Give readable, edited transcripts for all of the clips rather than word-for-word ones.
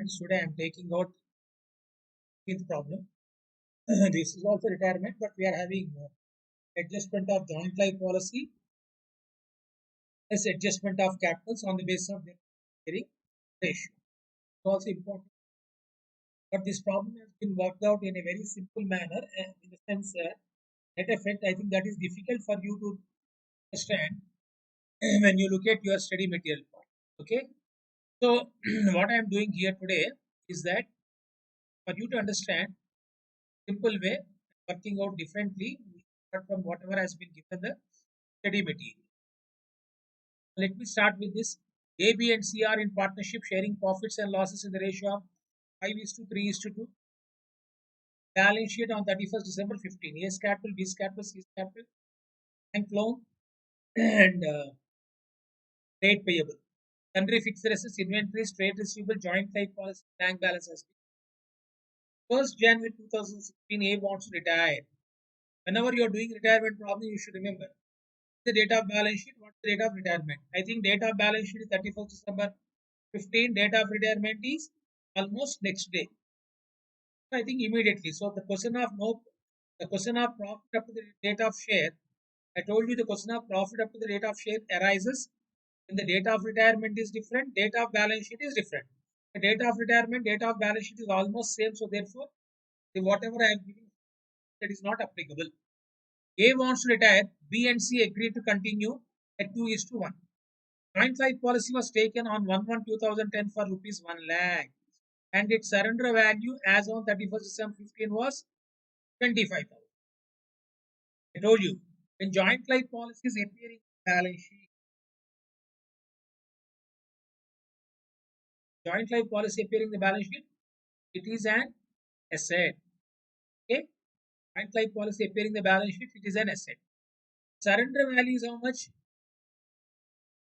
Today I'm taking out fifth problem. This is also retirement, but we are having adjustment of joint life policy as adjustment of capitals on the basis of their carrying ratio. It's also important, but this problem has been worked out in a very simple manner, in the sense net effect. I think that is difficult for you to understand when you look at your study material part. Okay, so what I am doing here today is that for you to understand simple way, working out differently, we start from whatever has been given the study material. Let me start with this. A, B, and C are in partnership, sharing profits and losses in the ratio of 5 is to 3 is to 2. Balance sheet on 31st December 15. A's capital, B's capital, C's capital, bank loan, and trade payable. Sundry fixed assets, inventories, trade receivable, joint life policy, bank balance has been. 1st January 2016, A wants to retire. Whenever you are doing retirement problem, you should remember the date of balance sheet, what's the date of retirement. I think date of balance sheet is 31st December 15, date of retirement is almost next day. I think immediately. So the question of profit up to the date of share. I told you the question of profit up to the date of share arises when the date of retirement is different, date of balance sheet is different. The date of retirement, date of balance sheet is almost same. So therefore, the whatever I am giving, that is not applicable. A wants to retire, B and C agree to continue at 2 is to 1. Joint life policy was taken on 1/1/2010 for rupees 1 lakh, and its surrender value as on 31st December 15 was 25,000. I told you, when joint life policy is appearing in the balance sheet, joint life policy appearing in the balance sheet, it is an asset. Okay? Joint life policy appearing in the balance sheet, it is an asset. Surrender value is how much?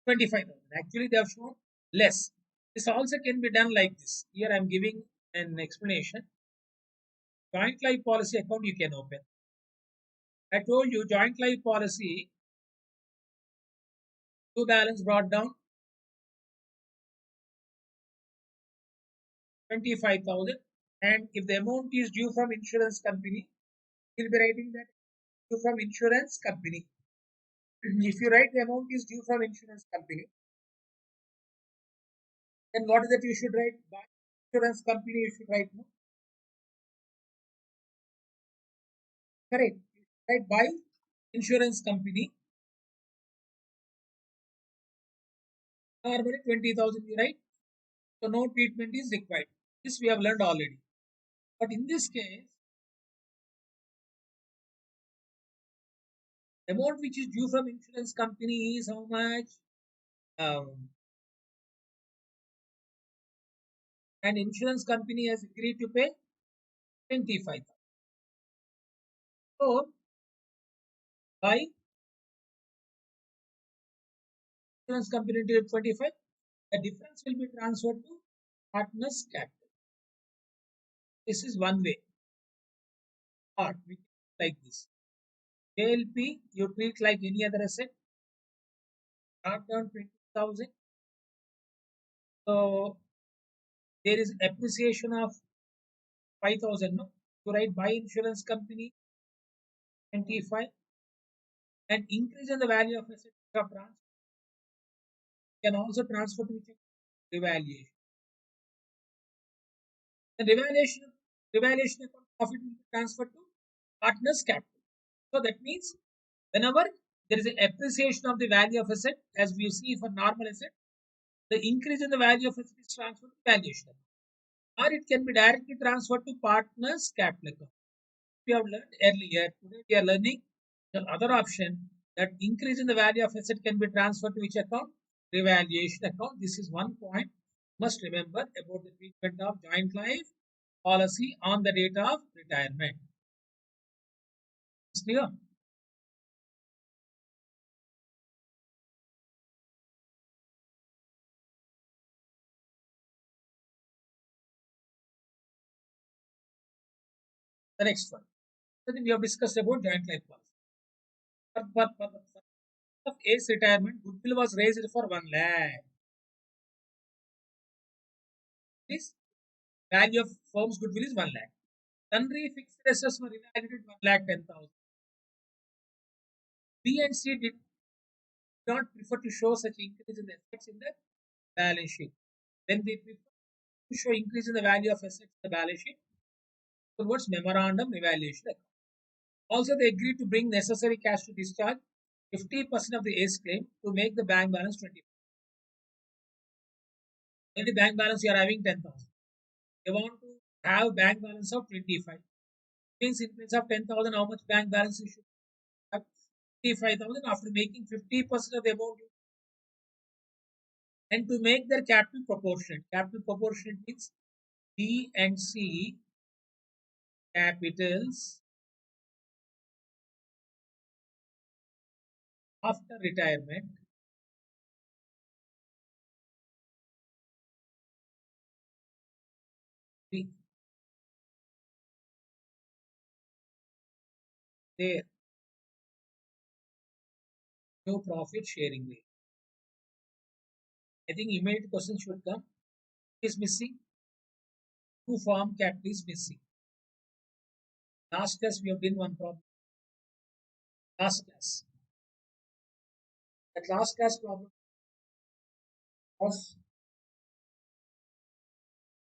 25,000. Actually, they have shown less. This also can be done like this. Here I am giving an explanation. Joint life policy account you can open. I told you joint life policy to balance brought down 25,000, and if the amount is due from insurance company, you'll be writing that due from insurance company. If you write the amount is due from insurance company, then what is that you should write? By insurance company you should write, no? Correct. You should write by insurance company. Normally 20,000 you write. So no treatment is required. This we have learned already. But in this case, amount which is due from insurance company is how much? And insurance company has agreed to pay 25,000. So by insurance company to 25, the difference will be transferred to partner's capital. This is one way. Or we can like this. JLP you treat like any other asset. Mark down 20,000. So there is appreciation of 5,000. No, to write by insurance company 25, and increase in the value of asset of transfer can also transfer to which revaluation. The revaluation account profit will be transferred to partner's capital. So that means whenever there is an appreciation of the value of asset, as we see for normal asset, the increase in the value of asset is transferred to valuation account, or it can be directly transferred to partner's capital account. We have learned earlier. Today we are learning the other option, that increase in the value of asset can be transferred to which account? Revaluation account. This is one point must remember about the treatment of joint life policy on the date of retirement. Is clear? The next one. So then we have discussed about joint life policy. For the purpose of A's retirement, goodwill was raised for 1 lakh. This value of firm's goodwill is 1 lakh. Sundry fixed assets were evaluated at 1 lakh 10,000. B and C did not prefer to show such increase in the assets in the balance sheet. When they prefer to show increase in the value of assets in the balance sheet, towards memorandum evaluation account. Also, they agreed to bring necessary cash to discharge 50% of the ACE claim to make the bank balance 20. Already bank balance you are having 10,000. They want to have bank balance of 25. Means in place of 10,000, how much bank balance you should have? 25,000 after making 50% of the amount. And to make their capital proportionate. Capital proportionate means B and C capitals after retirement be their new profit sharing rate. I think immediate question should come. Is missing. Two form capital is missing. Last class we have done one problem. Last class. That last class problem was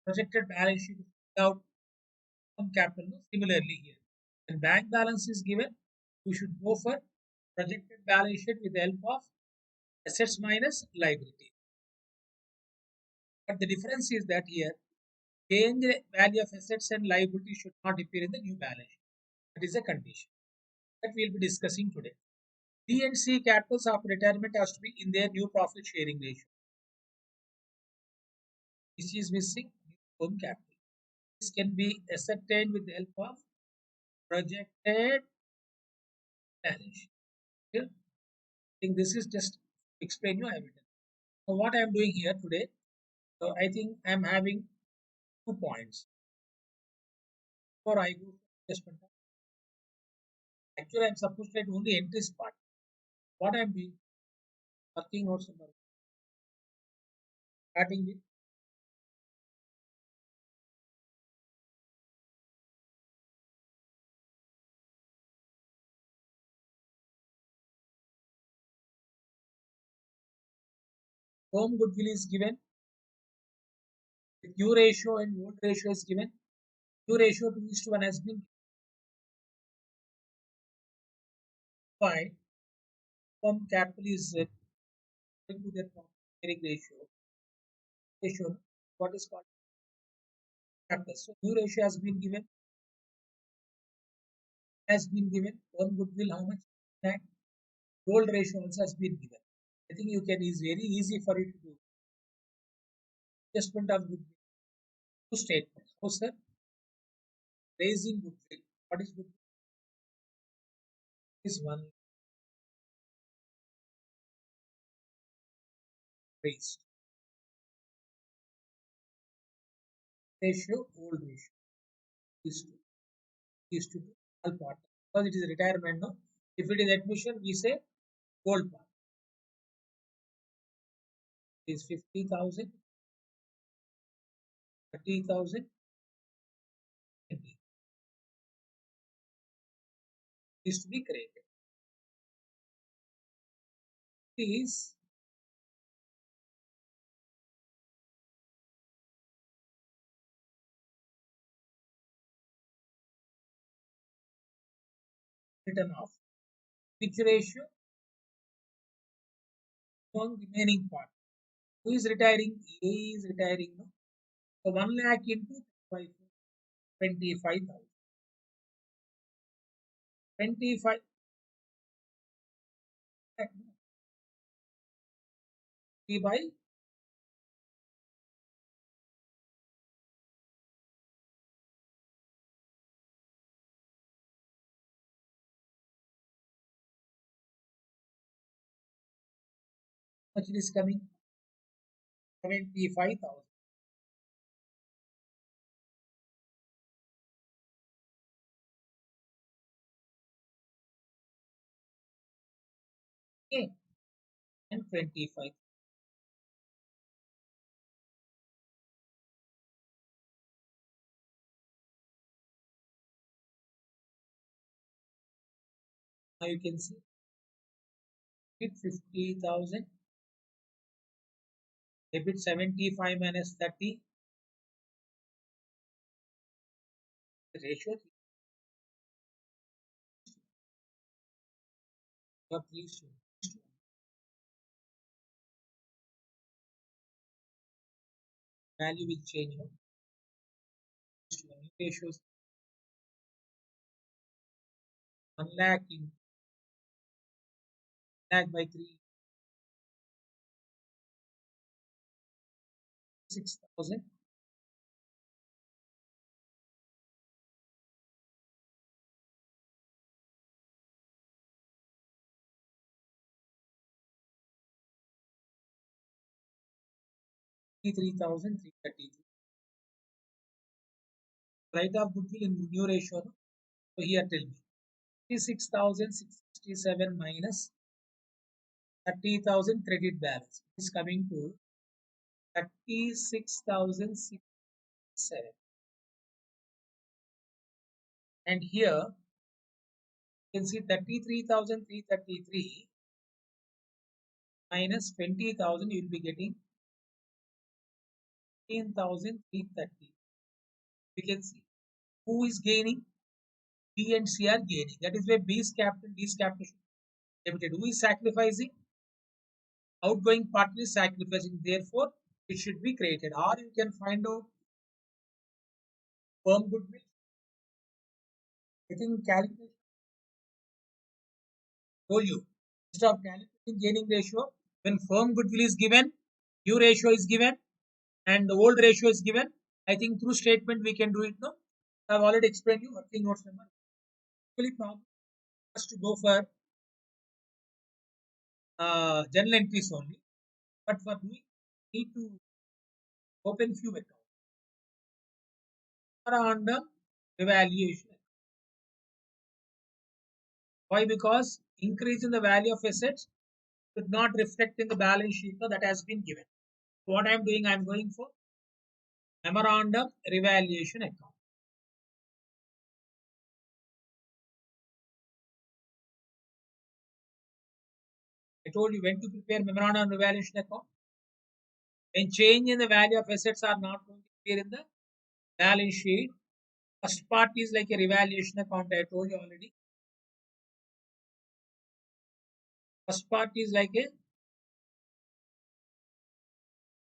projected balance sheet without some capital. Similarly here, when bank balance is given, we should go for projected balance sheet with the help of assets minus liability. But the difference is that here, change value of assets and liability should not appear in the new balance sheet. That is a condition that we will be discussing today. B and C capitals of retirement has to be in their new profit sharing ratio. Which is missing home capital. This can be ascertained with the help of projected balance sheet. Okay? I think this is just explain you evidence. So what I am doing here today, so I think I am having 2 points. Before I go to adjustment, actually I am supposed to write only entries part. What I am doing, working notes number, starting with home goodwill is given, the Q ratio and old ratio is given. Q ratio 2:1 has been defined. Home capital is into their profit sharing ratio, what is called capital. So new ratio has been given. One goodwill how much? And gold ratio also has been given. I think you can is very easy for you to do. Adjustment of goodwill. Two statements. Oh sir, raising goodwill. What is goodwill? Is one raised. Ratio, old ratio. Is to all part. Because it is retirement, no? If it is admission, we say gold part. It is 50,000, 30,000, is to be created. Is written off. Which ratio? Among remaining part. Who is retiring? A is retiring. No? So 1 lakh into 25,000. 25 lakh by much it is coming? 75,000. Okay. And 25. Now you can see it 50,000, debit 75 minus 30, the ratio of 3:1. Value will change. No? Ratios 1 lakh in lakh by 3, 6,000. 3,333. Write off goodwill in new ratio. No? So here tell me. 36,667 minus 30,000 credit balance is coming to 36,067. And here you can see 33,333 minus 20,000, you will be getting 15,330. You can see who is gaining? B and C are gaining. That is why B is capital, D is capital debited. Who is sacrificing? Outgoing partner is sacrificing. Therefore, it should be created. Or you can find out firm goodwill. I think calculation told you. Instead of calculating gaining ratio, when firm goodwill is given, new ratio is given, and the old ratio is given. I think through statement we can do it now. I've already explained you working notes number. Actually, problem has to go for journal entries only. But for doing, need to open few accounts on the evaluation. Why? Because increase in the value of assets should not reflect in the balance sheet that has been given. So what I am doing, I am going for memorandum revaluation account. I told you when to prepare memorandum revaluation account. When change in the value of assets are not going to appear in the balance sheet, first part is like a revaluation account. I told you already. First part is like a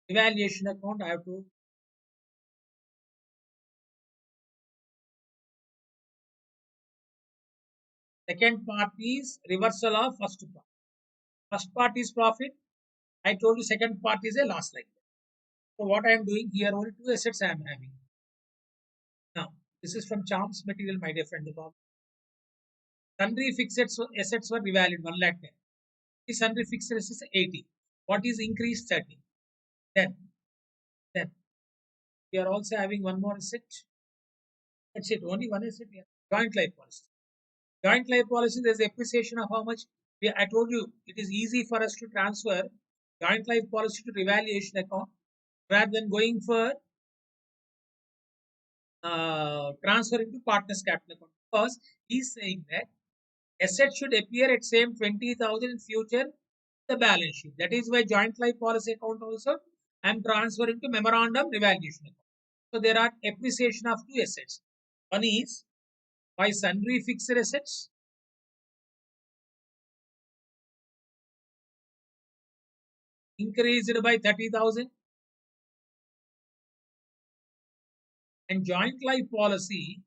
evaluation account. I have to second part is reversal of first part. First part is profit. I told you second part is a loss like that. So what I am doing here, only two assets I am having. Now, this is from Charms Material, my dear friend. Sundry fixed assets were revalued 1 lakh 10. The sundry fixed assets 80. What is increased 30? Then we are also having one more asset. That's it. Only one asset. Joint life policy. Joint life policy, there's appreciation of how much. I told you it is easy for us to transfer joint life policy to revaluation account rather than going for transfer into partners capital account, because he's saying that assets should appear at same 20,000 in future the balance sheet. That is why joint life policy account also I am transferring to memorandum revaluation account. So there are appreciation of two assets. One is by sundry fixed assets increased by 30,000, and joint life policy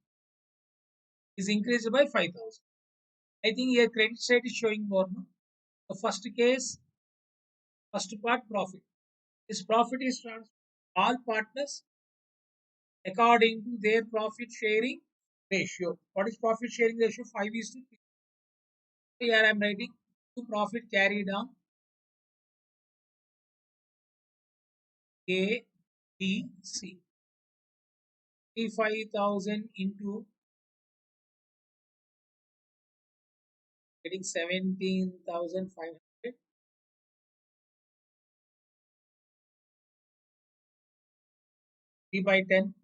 is increased by 5,000. I think here credit side is showing more. No? The first case, first part profit. This profit is transferred to all partners according to their profit sharing ratio. What is profit sharing ratio? 5:3. Here I am writing to profit carried on A, B, C. 35,000 into getting 17,500. 3 by 10.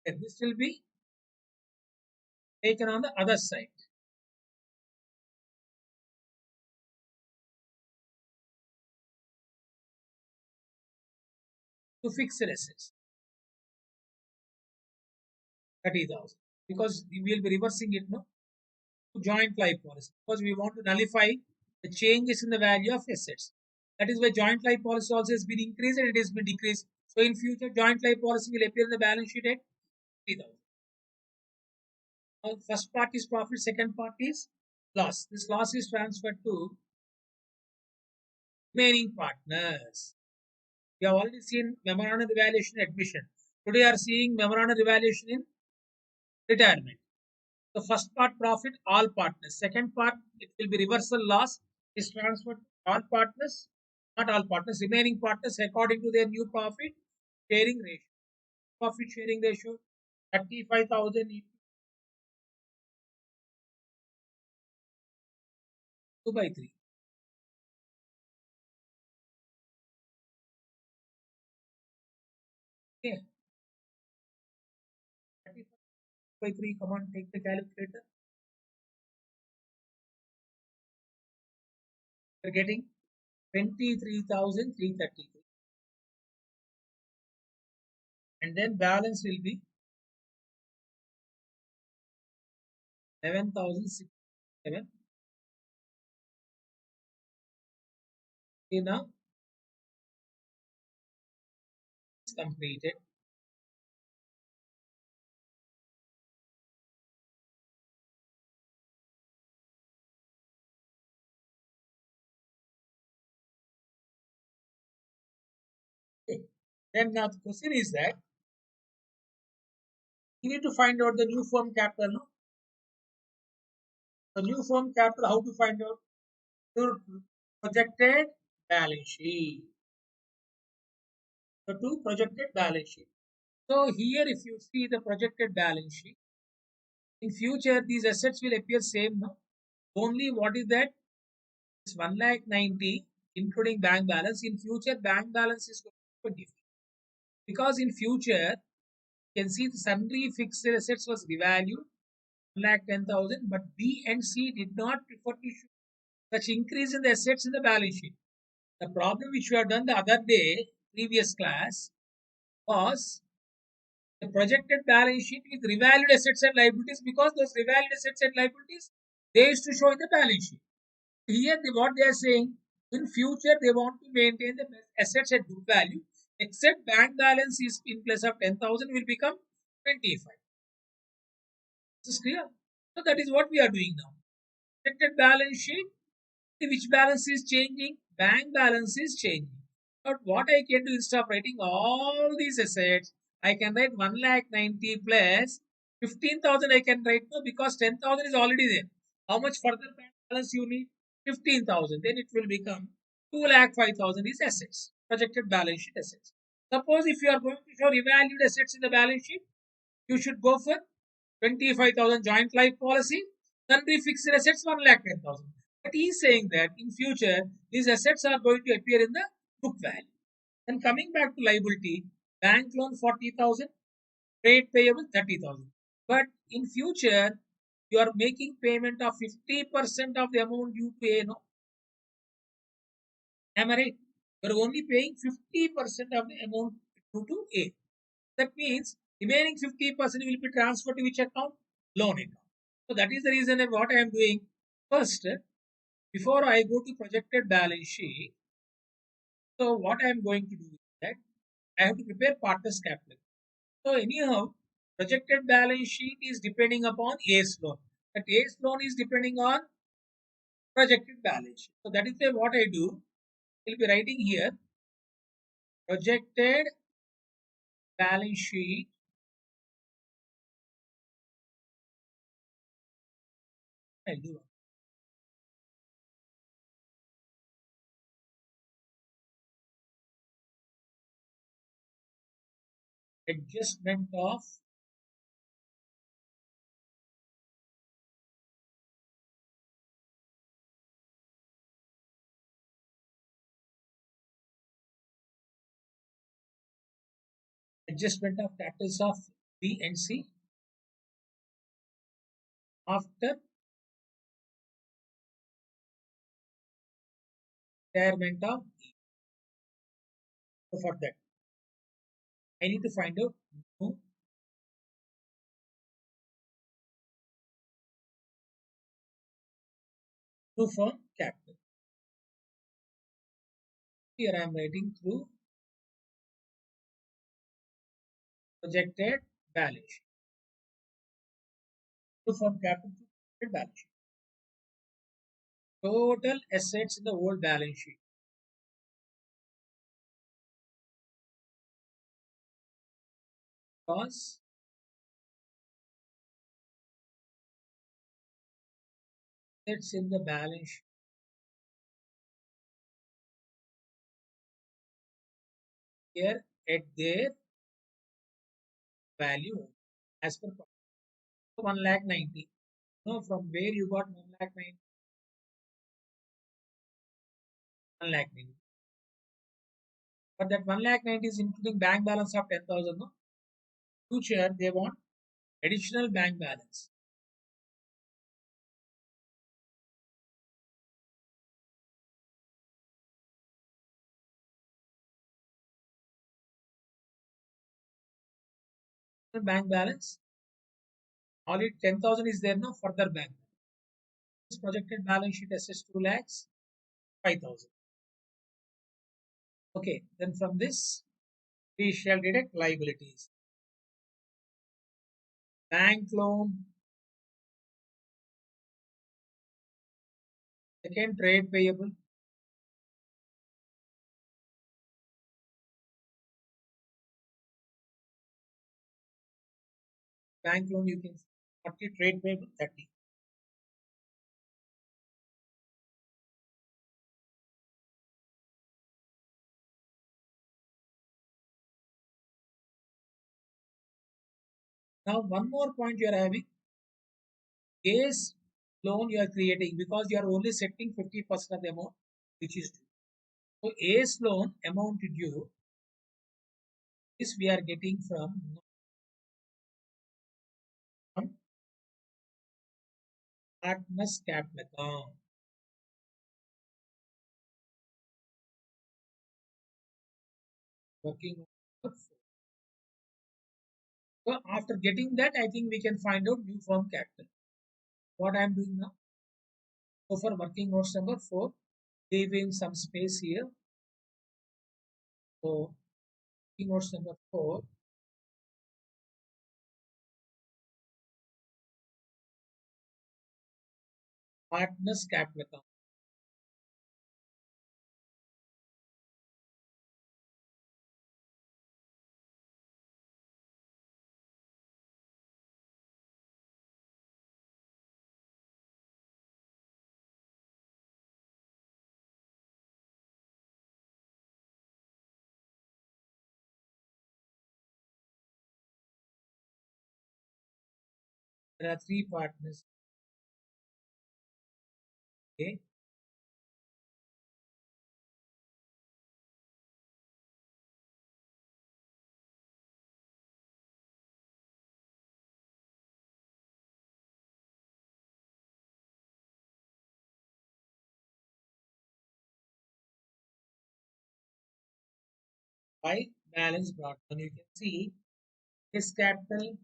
And this will be taken on the other side to fixed assets, 30,000. Because we will be reversing it now to joint life policy. Because we want to nullify the changes in the value of assets. That is why joint life policy also has been increased and it has been decreased. So in future, joint life policy will appear in the balance sheet at 30,000. Now, first part is profit, second part is loss. This loss is transferred to remaining partners. We have already seen memorandum evaluation admission. Today, we are seeing memorandum evaluation in retirement. The first part profit, all partners. Second part, it will be reversal loss is transferred to all partners, not all partners, remaining partners according to their new profit sharing ratio. Profit sharing ratio 35,000 2 by 3. Okay, 35 by 3. Come on, take the calculator. We're getting 23,333. And then balance will be 11,067. Now it's completed. Okay. Then now the question is that you need to find out the new firm capital. No? The new firm capital, how to find out? Your projected balance sheet. So to projected balance sheet. So here if you see the projected balance sheet, in future these assets will appear same. No? Only what is that? It's 1,90,000 including bank balance. In future bank balance is 20. Because in future you can see the sundry fixed assets was revalued 1,10,000, but B and C did not prefer to show such increase in the assets in the balance sheet. The problem which we have done the other day, previous class, was the projected balance sheet with revalued assets and liabilities because those revalued assets and liabilities they used to show in the balance sheet. Here, what they are saying, in future they want to maintain the assets at book value, except bank balance is in place of 10,000 will become 25. This is clear. So that is what we are doing now. Projected balance sheet, which balance is changing? Bank balance is changing. But what I can do instead of writing all these assets, I can write 1,90,000 plus 15,000 I can write no because 10,000 is already there. How much further bank balance you need? 15,000. Then it will become 2,05,000 is assets. Projected balance sheet assets. Suppose if you are going to show revalued assets in the balance sheet, you should go for 25,000 joint life policy, sundry fixed assets 1,10,000. But he is saying that in future these assets are going to appear in the book value. And coming back to liability, bank loan 40,000, trade payable 30,000. But in future you are making payment of 50% of the amount due to A. No, am I right? You are only paying 50% of the amount due to A. That means remaining 50% will be transferred to which account? Loan account. So that is the reason of what I am doing. First, before I go to projected balance sheet, so what I am going to do is that I have to prepare partners capital. So anyhow, projected balance sheet is depending upon A's loan. That A's loan is depending on projected balance sheet. So that is why what I do, I will be writing here projected balance sheet I'll do adjustment of adjustment of capitals of B and C after retirement of E. So for that, I need to find out new firm capital. Here I am writing through projected balance sheet. New firm capital through projected balance sheet. Total assets in the old balance sheet because assets in the balance sheet here at their value as per 1 lakh 90. No, from where you got 1 lakh 90? 1 lakh 90. But that 1 lakh 90 is including bank balance of 10,000. No? Future, they want additional bank balance. The bank balance, only 10,000 is there now, further bank. This projected balance sheet assets 2 lakhs 5,000. Okay, then from this, we shall deduct liabilities. Bank loan, second trade payable, bank loan you can see 40, trade payable 30. Now, one more point you are having, A's loan you are creating because you are only setting 50% of the amount which is due. So, A's loan amount due is we are getting from partners capital account. Working on. So, after getting that, I think we can find out new firm capital. What I am doing now? So, for working notes number 4, leaving some space here. So, working notes number 4, partners capital account. There are three partners. Okay. 5 balance brought down. You can see this capital,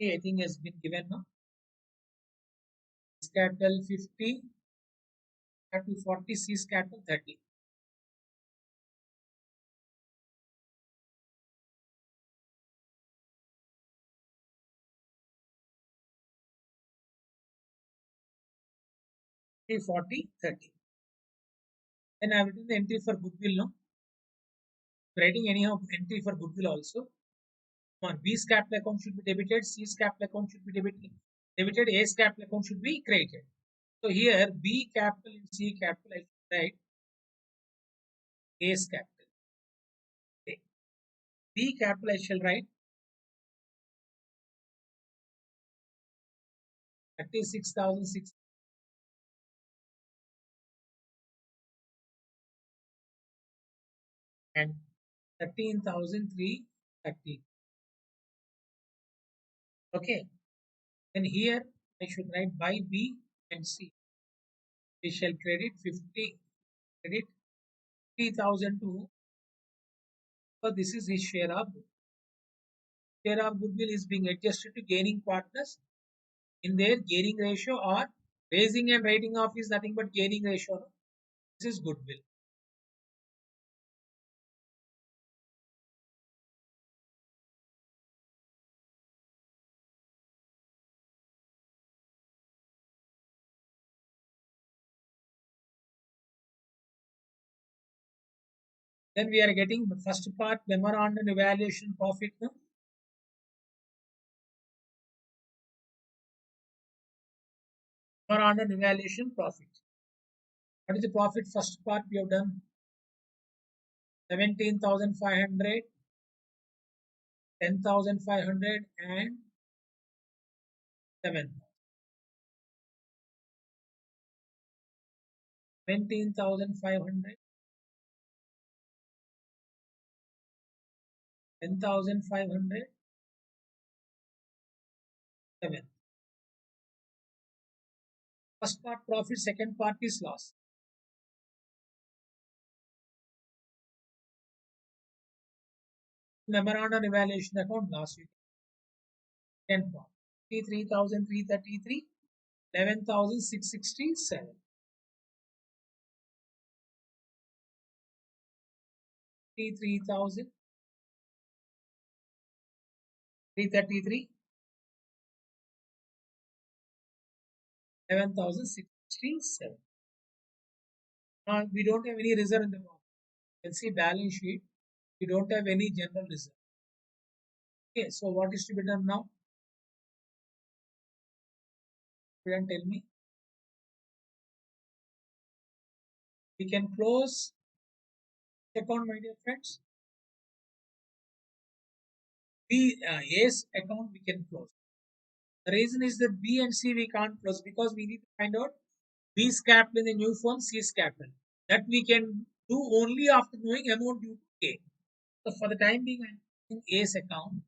okay, I think has been given now. This capital 50, capital 40, C's capital 30. Okay, 40, 30. Then I have written the entry for goodwill now. Writing anyhow entry for goodwill also. Come on, B's capital account should be debited, C's capital account should be debited, A's capital account should be credited. So here B capital and C capital I should write A's capital. Okay. B capital I shall write 36,006 and 13,330. Okay. Then here I should write by B and C. We shall credit 3,000 to, so this is his share of goodwill. Share of goodwill is being adjusted to gaining partners in their gaining ratio, or raising and writing off is nothing but gaining ratio. No? This is goodwill. Then we are getting the first part, memorandum evaluation profit. No? Memorandum evaluation profit. What is the profit? First part we have done 17,500, 10,500, and 7. 17,500, 10,500, 7. First part profit, second part is loss. Memorandum evaluation account loss. 10 part. 3,333, 11,667. 3,333, 11,667. Now we don't have any reserve in the account. You can see balance sheet. We don't have any general reserve. Okay, so what is to be done now? You can tell me. We can close account, my dear friends. A's account we can close. The reason is that B and C we can't close because we need to find out B's capital in the new form, C's capital. That we can do only after knowing amount due to A. So for the time being, I'm in A's account.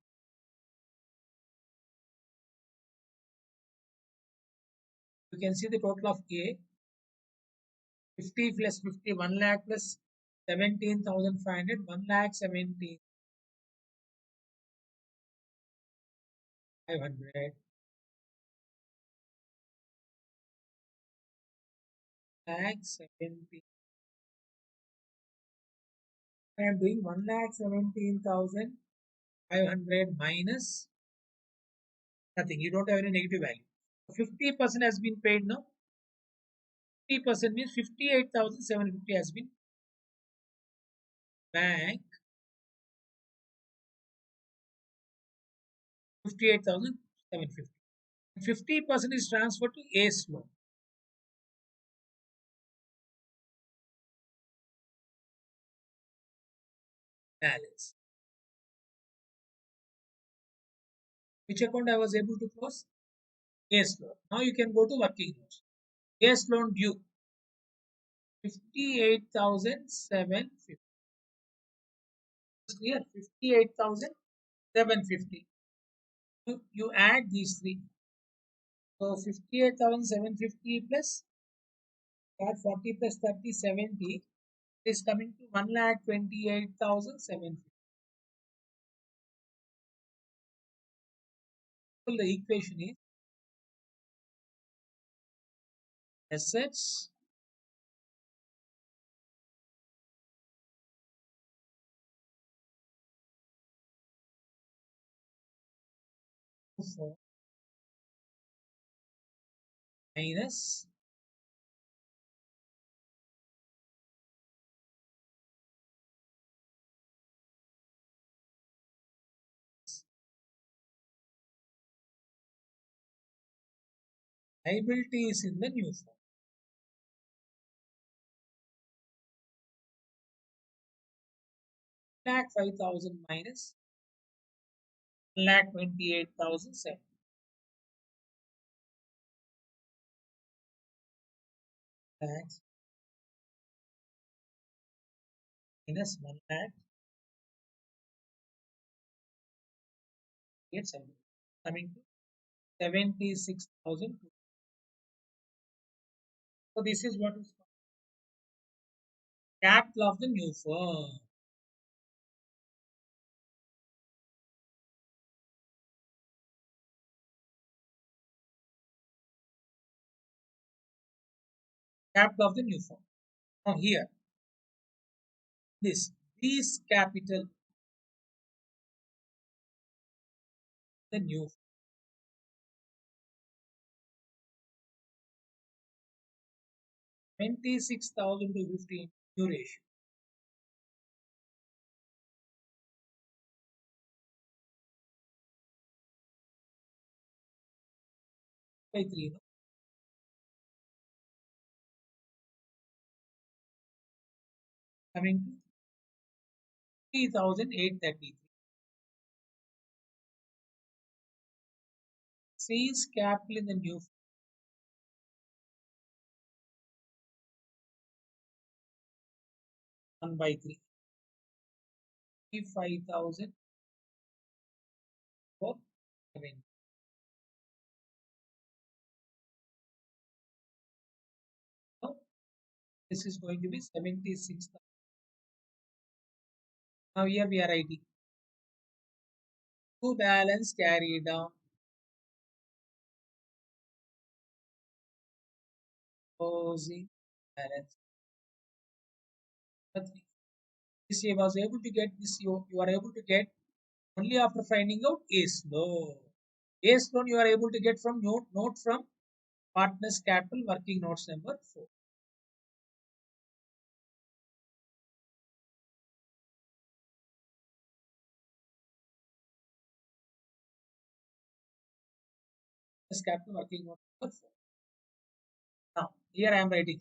You can see the total of A, 50 plus 50, 1 lakh plus 17,500, 1 lakh 17,500, lakh 17. I am doing 1 lakh 17,500 minus nothing. You don't have any negative value. 50% has been paid now. 50% means 58,750 has been bank. 58,750. 50% is transferred to A's loan balance. Which account I was able to close? A's loan. Now you can go to working notes. A's loan due 58,750. Clear? 58,750. You add these three. So 58,750 plus add 40 plus 30, 70 is coming to 1,28,750. So the equation is assets minus liability is in the new form. Lakh 5,000 minus 1,28,007. Lakhs minus 1 lakh 8,700. Coming to 76,000. So this is what is capital of the new firm. Capital of the new firm. Now here, this capital, the new 26,000 to 15 new ratio by 3, no? Coming to 3,833. Sales capital in the new 1 by 3, 5,000 for 7. Now this is going to be 76,000. Now here we are writing to balance carried down closing balance. But this you was able to get this, you are able to get only after finding out ACE loan. ACE loan you are able to get from note from Partners Capital working notes number 4. Partners Capital working note number 4. Now here I am writing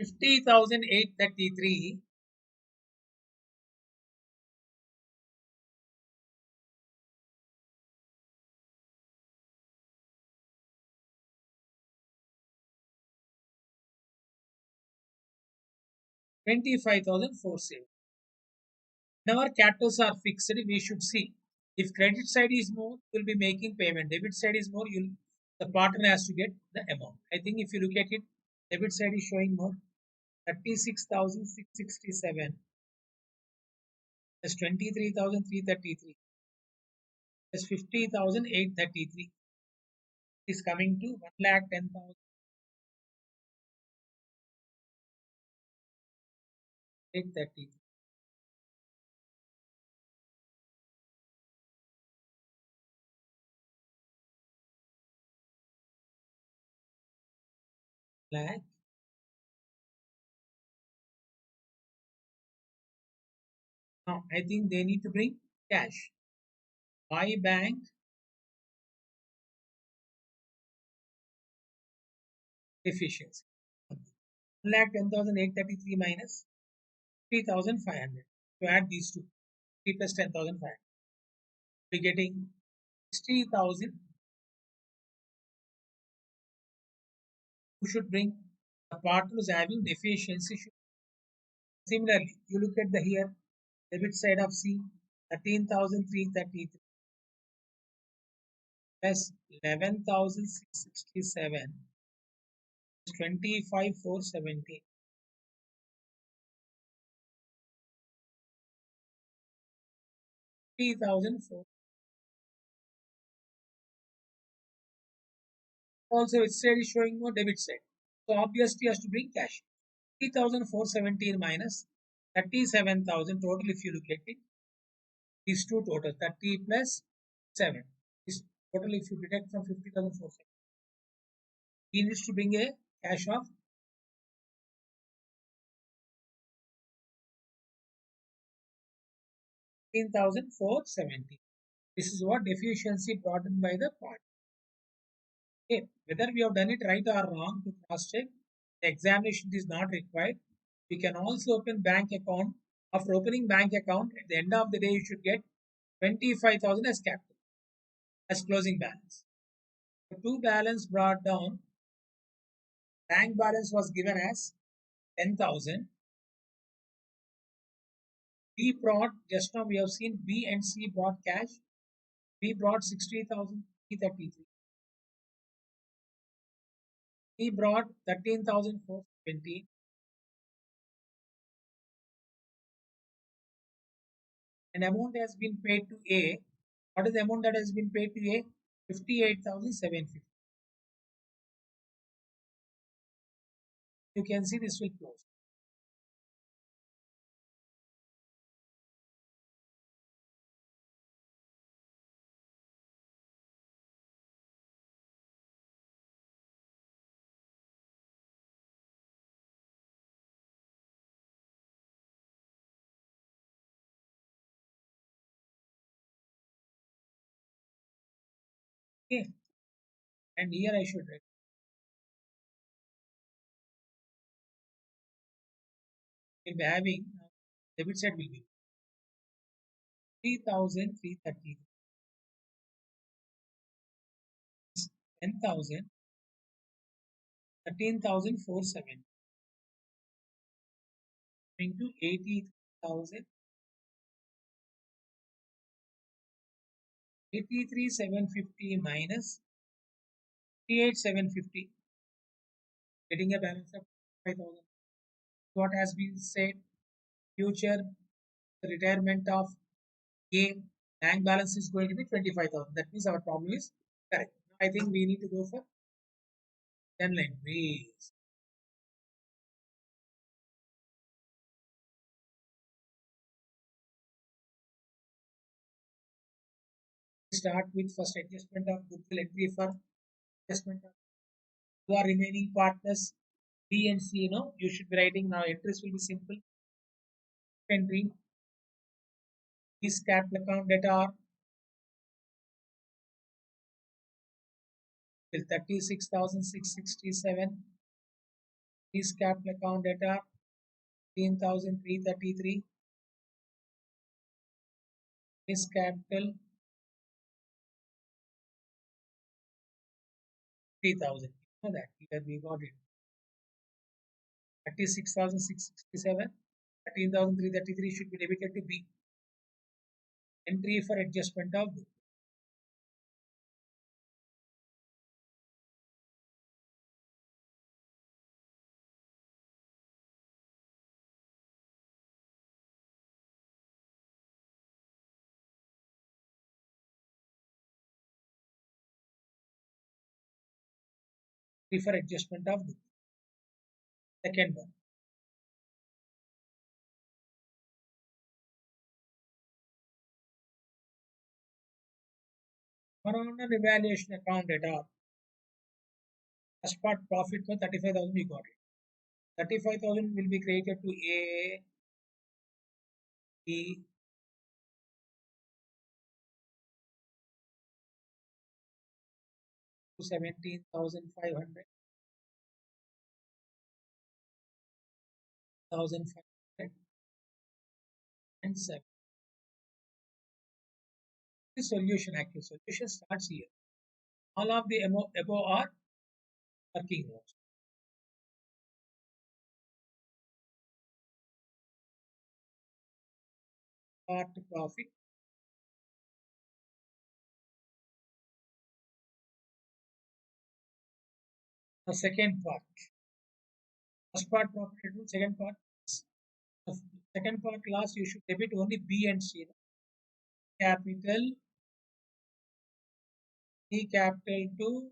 50,833 25,470. Whenever capitals are fixed, we should see if credit side is more, you'll be making payment. Debit side is more, you'll the partner has to get the amount. I think if you look at it, debit side is showing more 36,667 plus 23,333 plus 50,833 is coming to 1,10,833 lakh. Now I think they need to bring cash. Buy bank efficiency. 1,10,833 minus 3,500. To add these two, 3 plus 10,500. We're getting 60,000. Who should bring the partners having deficiency? Similarly, you look at the here debit side of C, 13,333 plus 11,667 25,470. 3,004. Also, which side is showing more debit side. So obviously, has to bring cash. 3,417 minus 37,000 total. If you look at it, these two total 30 plus 7 is total. If you deduct from 50,470, he needs to bring a cash of 15,470. This is what deficiency brought in by the part. Okay, whether we have done it right or wrong to cross check, the examination is not required. We can also open bank account. After opening bank account, at the end of the day, you should get 25,000 as capital, as closing balance. The two balance brought down, bank balance was given as 10,000. B brought, just now we have seen B and C brought cash. B brought 60,000. 333. He brought 13,420. An amount has been paid to A. What is the amount that has been paid to A? 58,750. You can see this will close. Okay. And here I should write we'll be having debit side will be 3,330, 10,000, 13,470, coming to 80,000, 83,750 minus 38,750, getting a balance of 5,000. What has been said, future retirement of A bank balance is going to be 25,000. That means our problem is correct. I think we need to go for 10 entries. Start with first adjustment of goodwill entry for adjustment of who are remaining partners B and C. You should be writing now. Entries will be simple. Entry is capital account data till 36,667. Is capital account data 15,333. Is capital 3,000. You know that here we got it. 36,667. 13,333 should be debited to B. Entry for adjustment of entry for adjustment of second one. On an evaluation account data, as part profit for 35,000 we got it. 35,000 will be created to A, B, to 17,500, 1,500, and 7. The solution, actual solution starts here. All of the above are working notes. Part profit. The second part. First part profit, second part. The second part class you should debit only B and C. Capital, C capital to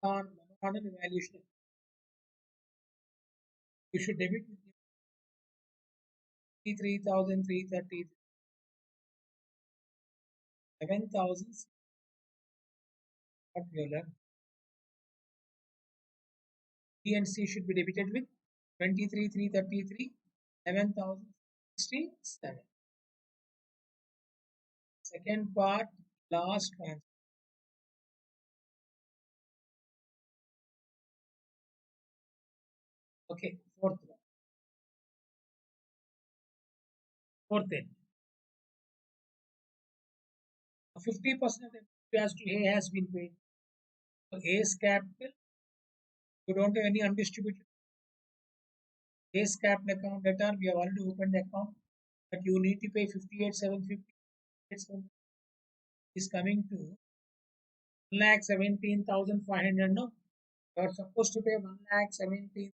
on an evaluation. You should debit 3,330, 11,000. What you learn. B and C should be debited with 23,333, 11,067. Second part, last transfer. Okay, fourth one. Fourth end. 50% of the as to A has been paid. So A's capital, you don't have any undistributed. A's capital account data, we have already opened the account. but you need to pay 58,750 is coming to 1,17,500. No, you are supposed to pay 1,17,500.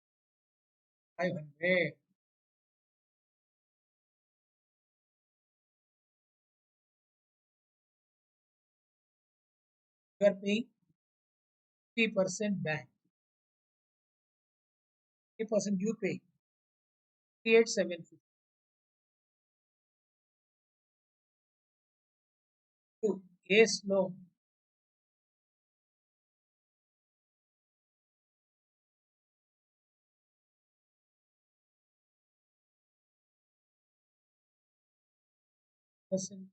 You are paying 3% bank. 3% you pay 58,750. To Ace loan percent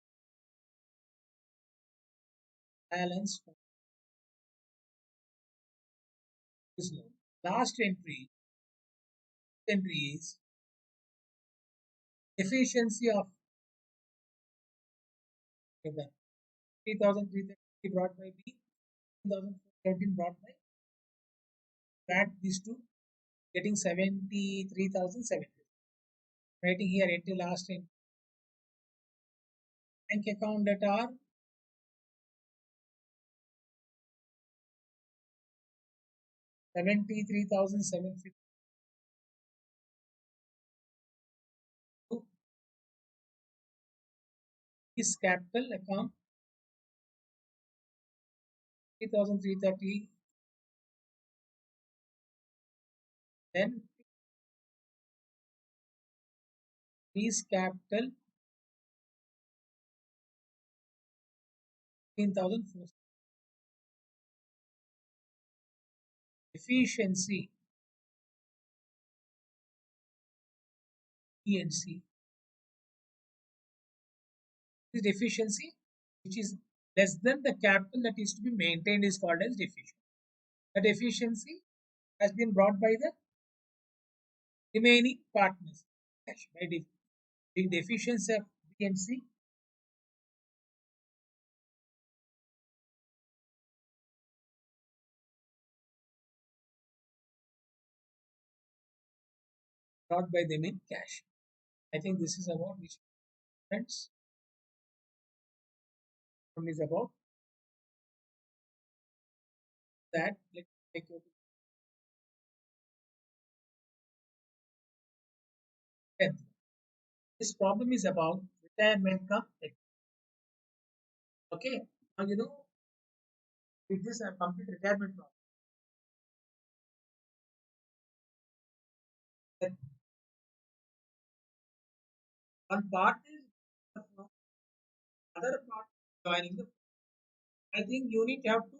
balance for this loan. Last entry is efficiency of the 3,330 brought by B, 3,413 brought by, add these two, getting 73,700. Writing here entry last in bank account that are 73,752 is capital account 3,330, then is capital 15,004. Efficiency ENC is deficiency which is less than the capital that is to be maintained is called as deficiency. The deficiency has been brought by the remaining partners. By the deficiency of ENC brought by them in cash. I think this is about which friends. One is about that. Let's take you to 10th. This problem is about retirement cum equity. Okay. Now you know with this a complete retirement problem. That one part is the other part joining the. I think you need to have to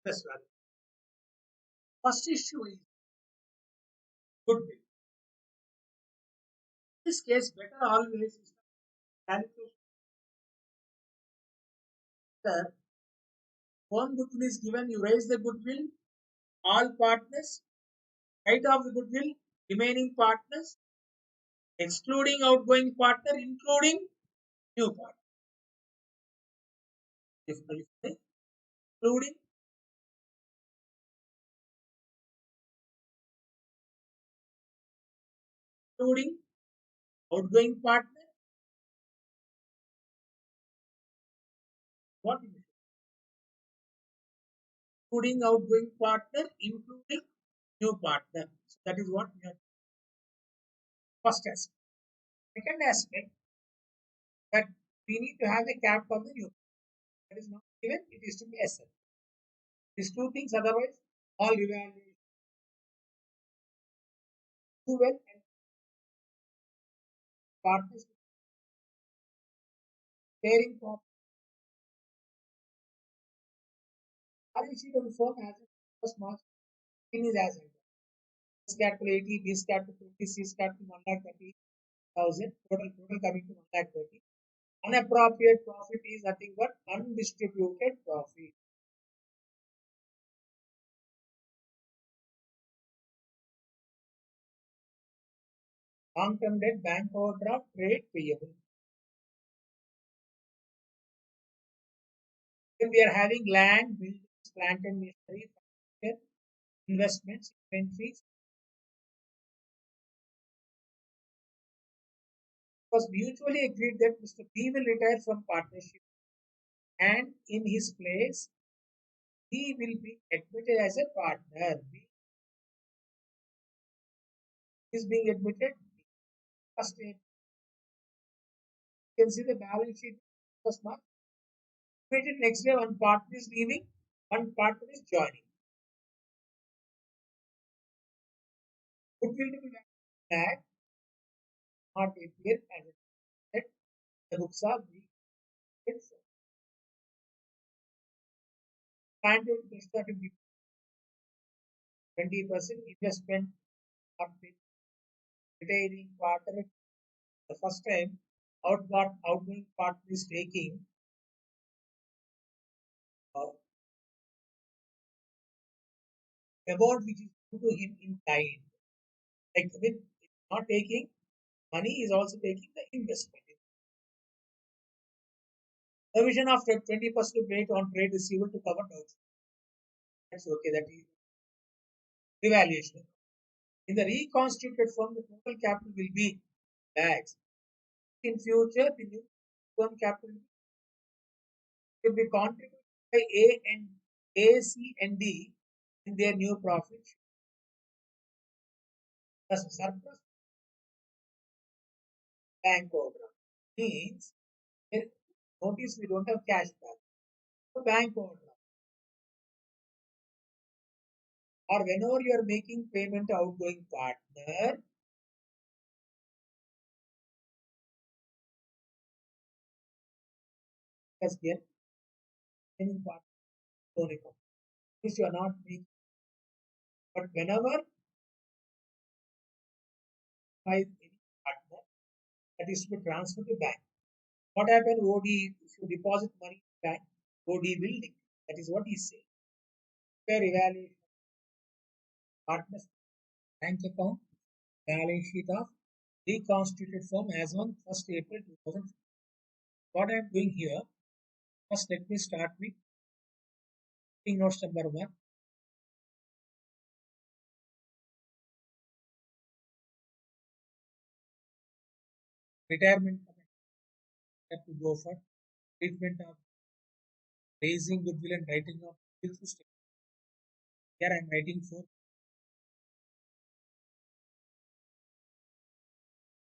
this value. First issue is goodwill. In this case, better always is the calculation that one goodwill is given, you raise the goodwill, all partners, height of the goodwill, remaining partners, excluding outgoing partner, including new partner. If including including outgoing partner, what is it? Including outgoing partner, including new partner. So that is what we have. First aspect. Second aspect that we need to have a cap on the new. That is not given. It is to be SL. These two things. Otherwise, all evaluation too well and partners pairing for balance sheet of the firm has a first March in is as under. This capital 80, this capital 50, this capital 1,30,000, total coming to 1,30,000. Unappropriate profit is nothing but undistributed profit. Long-term debt, bank overdraft, trade payable. Then we are having land, buildings, plant and machinery, furniture, investments, inventories, was mutually agreed that Mr. B will retire from partnership and in his place he will be admitted as a partner. B is being admitted. First, you can see the balance sheet first month. Admitted next day, one partner is leaving, one partner is joining. Goodwill to be back, not appear as a set. The books are being expanded to start to be 20% investment or retiring partner. The first time outgoing partner is taking amount which is due to him in kind. Like with not taking money is also taking the investment. Provision of 20% rate on trade receivable to cover doubts. That's okay. That is revaluation. In the reconstituted firm, the total capital will be lakhs. In future, the new firm capital will be contributed by A, C, and D in their new profit. Thus, surplus bank overdraft means here, notice we don't have cash back. So bank overdraft or whenever you are making payment to outgoing partner, as here, any partner don't account. If you are not making, but whenever by any partner that is to be transferred to bank. What happened? OD, if you deposit money in bank, OD will decrease. That is what he said. Fair evaluation partners bank account balance sheet of reconstituted firm as on 1st April 2000. What I am doing here, first let me start with notes number 1. Retirement have to go for treatment of raising goodwill and writing of bills to state. Here I am writing for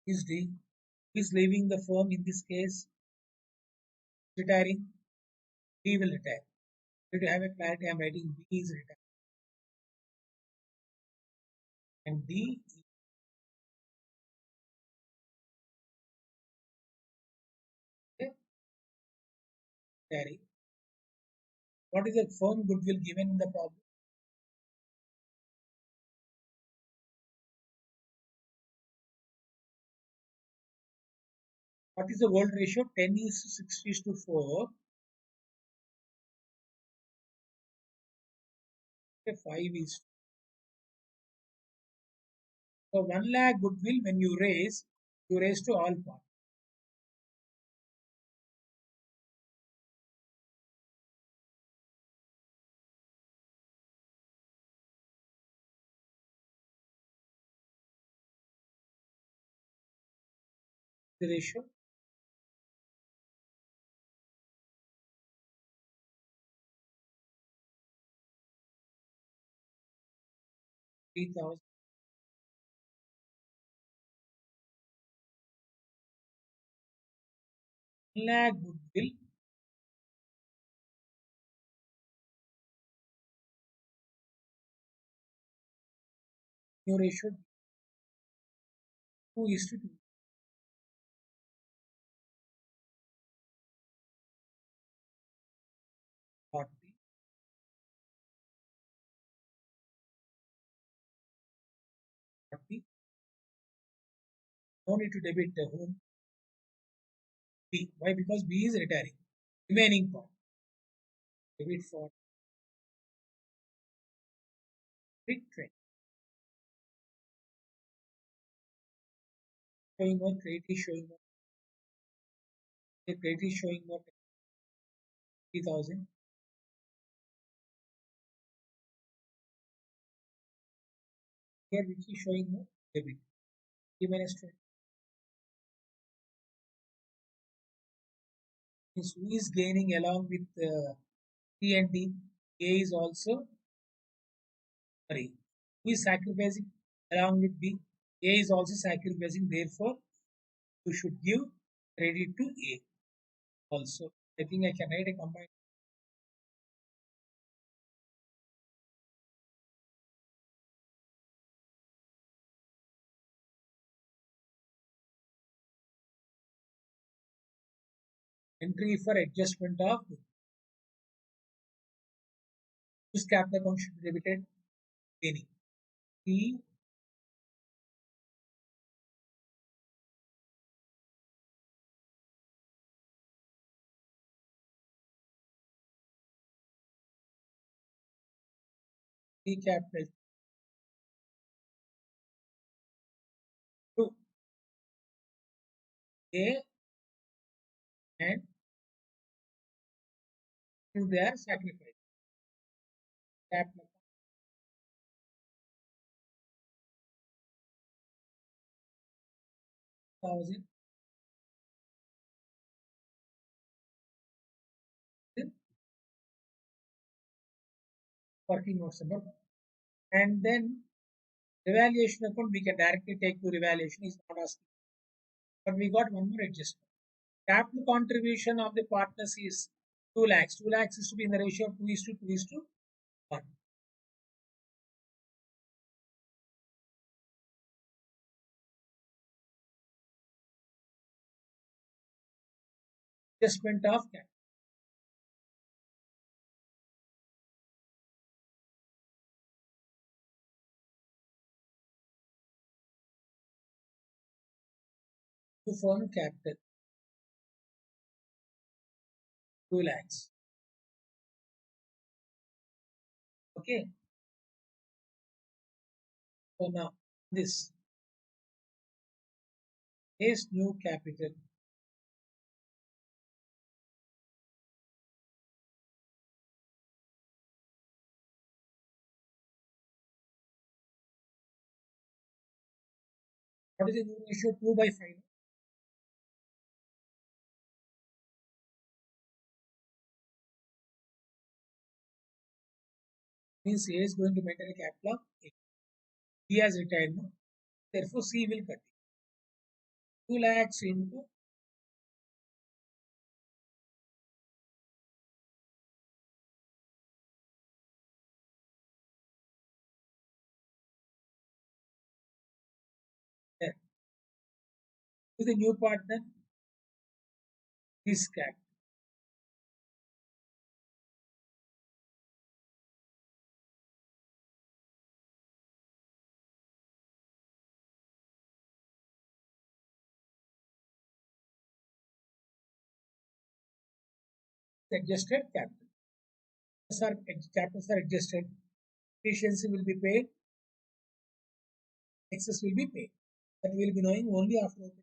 is D is leaving the firm in this case, retiring, B will retire. To have a clarity, I am writing B is retiring and D is retiring. What is the firm goodwill given in the problem? What is the world ratio? 10 is to 6 is to 4. 5 is. So 1 lakh goodwill when you raise to all parts. The ratio 3000. 1 lakh goodwill your ratio 2 is to 2. 40. 40. No need to debit the whom B. Why? Because B is retiring. Remaining part. Debit for big trade. Showing what credit is showing what. The credit is showing what 3000. Here which is showing what debit. B minus 20. Means who is gaining along with C and D? A is also, sorry, who is sacrificing along with B? A is also sacrificing, therefore, you should give credit to A also. I think I can write a combined entry for adjustment of whose capital account should be debited? Any. C, C capital to A and to their sacrifice. Capital 1000 working notes number. And then revaluation account we can directly take to revaluation is not asking. But we got one more adjustment. Capital contribution of the partners is 2 lakhs. 2 lakhs is to be in the ratio of 2 is to 2 is to 1. Adjustment of capital to firm capital 2 lakhs. Okay. So now this is new capital. What is the new ratio? 2 by 5. Means A is going to maintain a capital of A. He has retired now. Therefore, C will cut 2 lakhs into to the new partner is capped. Adjusted capital. Capitals are adjusted. Efficiency will be paid. Excess will be paid. That we will be knowing only after opening.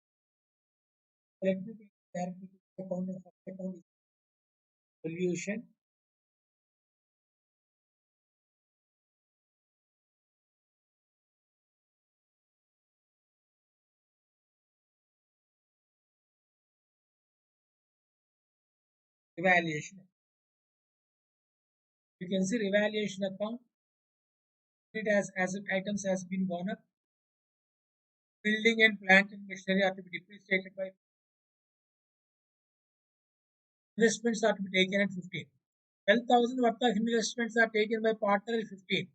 Let me take directly to the account of account solution. Evaluation. You can see revaluation account. It has asset items has been gone up. Building and plant and machinery are to be depreciated by investments are to be taken at 15. 12,000 worth of investments are taken by partner at 15.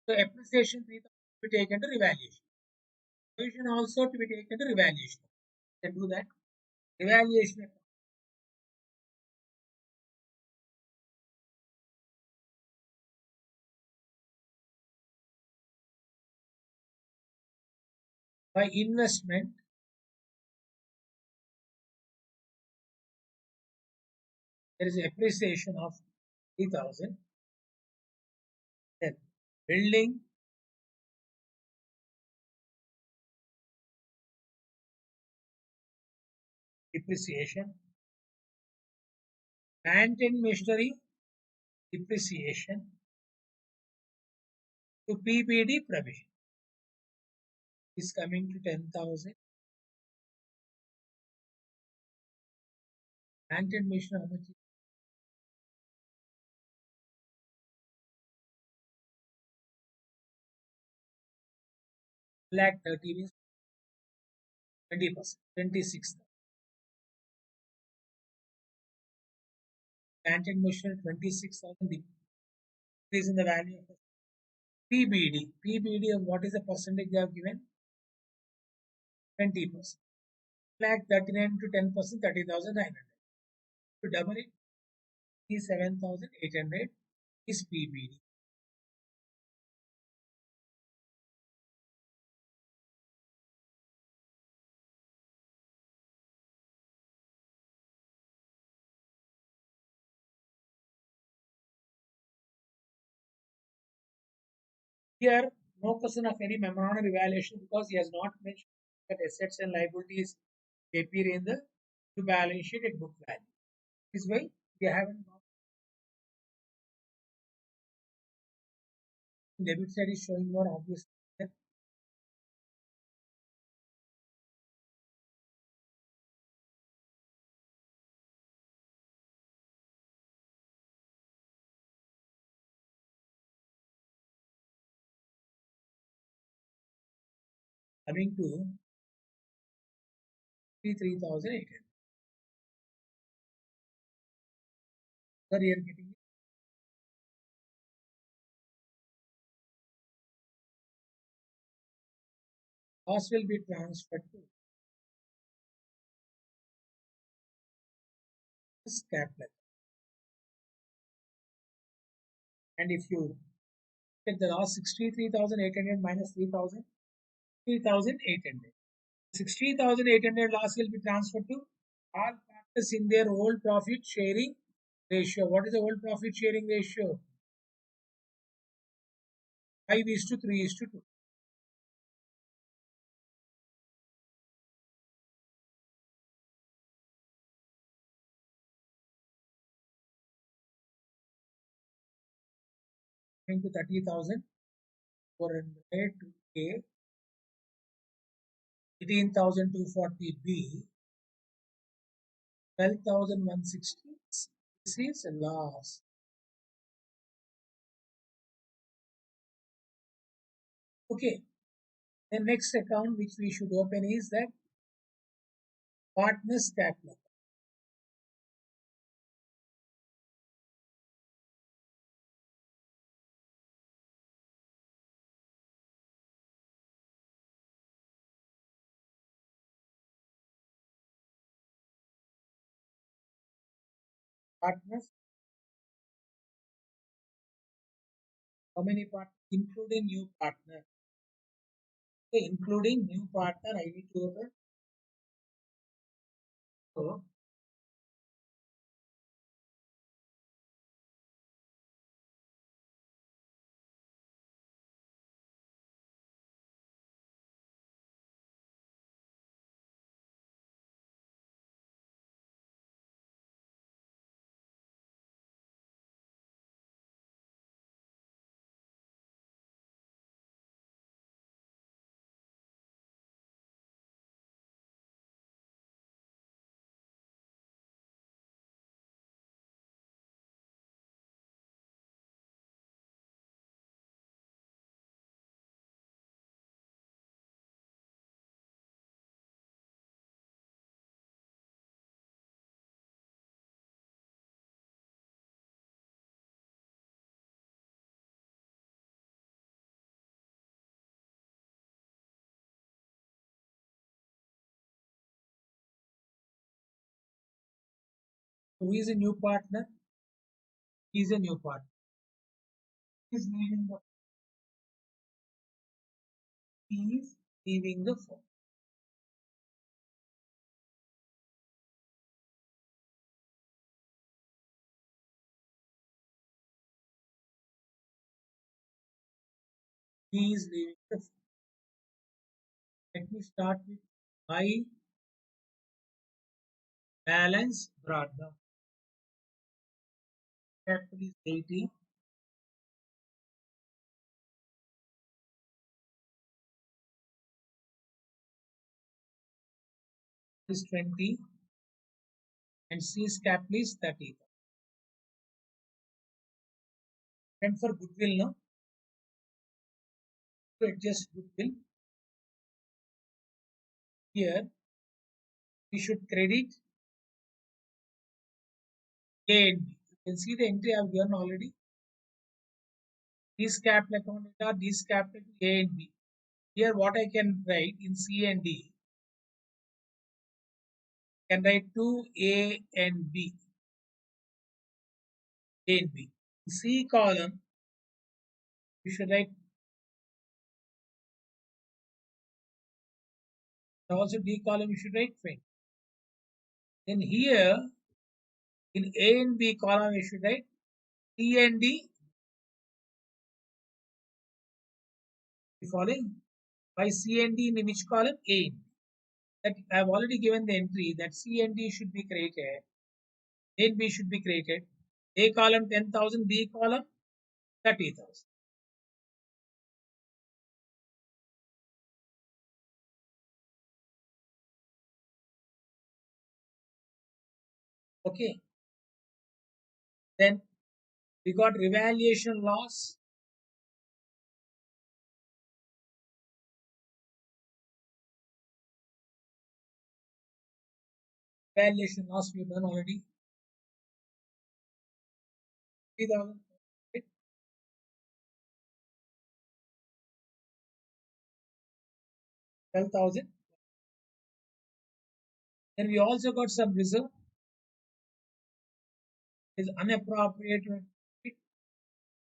So appreciation 3,000 to be taken to revaluation. Provision also to be taken to revaluation. Can do that. Revaluation by investment there is appreciation of 3,000. Then building depreciation, plant and machinery depreciation to PBD provision is coming to 10,000. Plant and machinery, how much? Lakh 30 means 20%, 26. Plant and machinery 26,000 increase in the value of PBD. PBD of what is the percentage they have given? 20%. Lakh 39 to 10%, 30,900. To double it, 7,800 is PBD. Here, no question of any memorandum evaluation because he has not mentioned that assets and liabilities appear in the balance sheet at book value. This way, we haven't gone. Debit side is showing more obvious. Coming to 3,800. Where you are getting cost will be transferred to this capital. And if you take the last 63,800 minus 3,000, 3,800. 60,800 loss will be transferred to all partners in their old profit sharing ratio. What is the old profit sharing ratio? 5 is to 3 is to 2. Into 30,000, 400 to A, 18,240B, 12,160. This is a loss. Okay. The next account which we should open is that partners capital. Partners, how many partners? Including new partner. Okay, including new partner, I need to open. So, who is a new partner? He is a new partner. He is leaving the he is leaving the firm. He is leaving the firm. Let me start with my balance brought down. Capital is 80. Is 20. and C's capital is 30,000. And for goodwill, no, to adjust goodwill, here we should credit A and B. You can see the entry I have given already. These capital account are these capital A and B. Here what I can write in C and D, I can write 2A and B. A and B. In C column, we should write also D column, you should write 20. Then here in A and B column, we should write C and D. You following? By C and D in which column? A and B. That I have already given the entry that C and D should be created. A and B should be created. A column 10,000, B column 30,000. Okay. Then we got revaluation loss. Revaluation loss we have done already. 3,000. 12,000. Then we also got some reserve. Is unappropriated.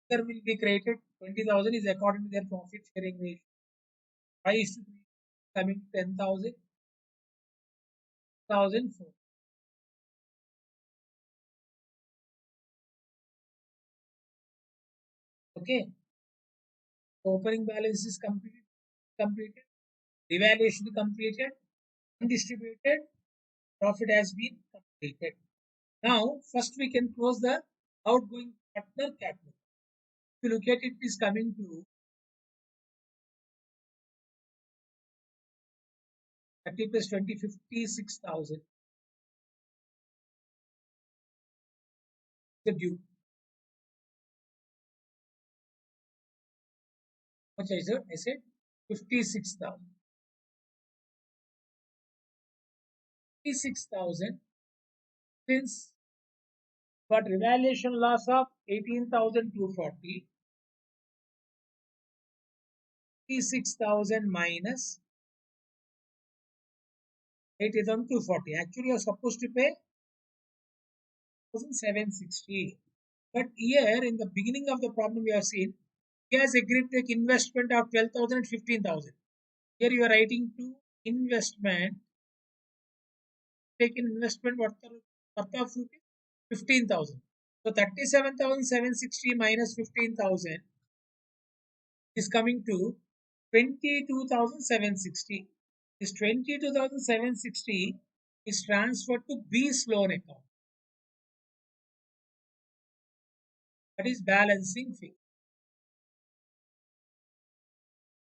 There will be created 20,000 is according to their profit sharing ratio. 5 is to 3 coming to 10,000. 1,004. Okay. Opening balance is completed. Revaluation completed. Undistributed profit has been completed. Now, first we can close the outgoing partner capital. If you look at it, it is coming to 30 plus 20, 56,000. The due. How much I said? I said 56,000. 56,000 since got revaluation loss of 18,240. 56,000 minus 80,240. Actually, you are supposed to pay 1,760. But here, in the beginning of the problem, we have seen he has agreed to take investment of 12,000 and 15,000. Here you are writing to investment, take an investment worth of 15,000. So 37,760 minus 15,000 is coming to 22,760. This 22,760 is transferred to B's loan account. That is balancing fee.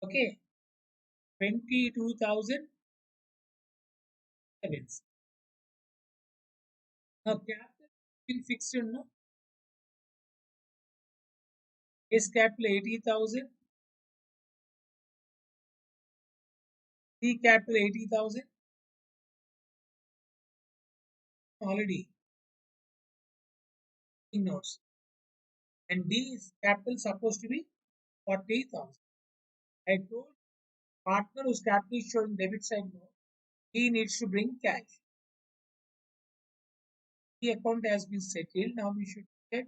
Okay. 22,000. Now capital been fixed, no? Base capital 80,000. C capital 80,000. Already in notes. And D is capital supposed to be 40,000. I told partner whose capital is showing debit side note, he needs to bring cash. The account has been settled. Now we should get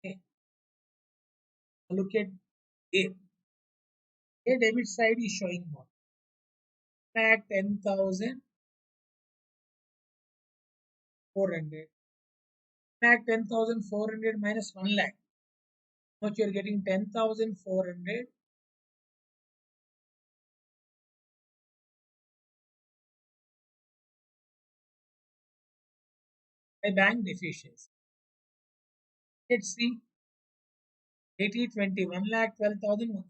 okay. Look at A. A debit side is showing what? Lakh 10,400. Lakh 10,400 minus 1 lakh. Now you are getting 10,400 by bank deficiency. Let's see 80/20 1,12,000.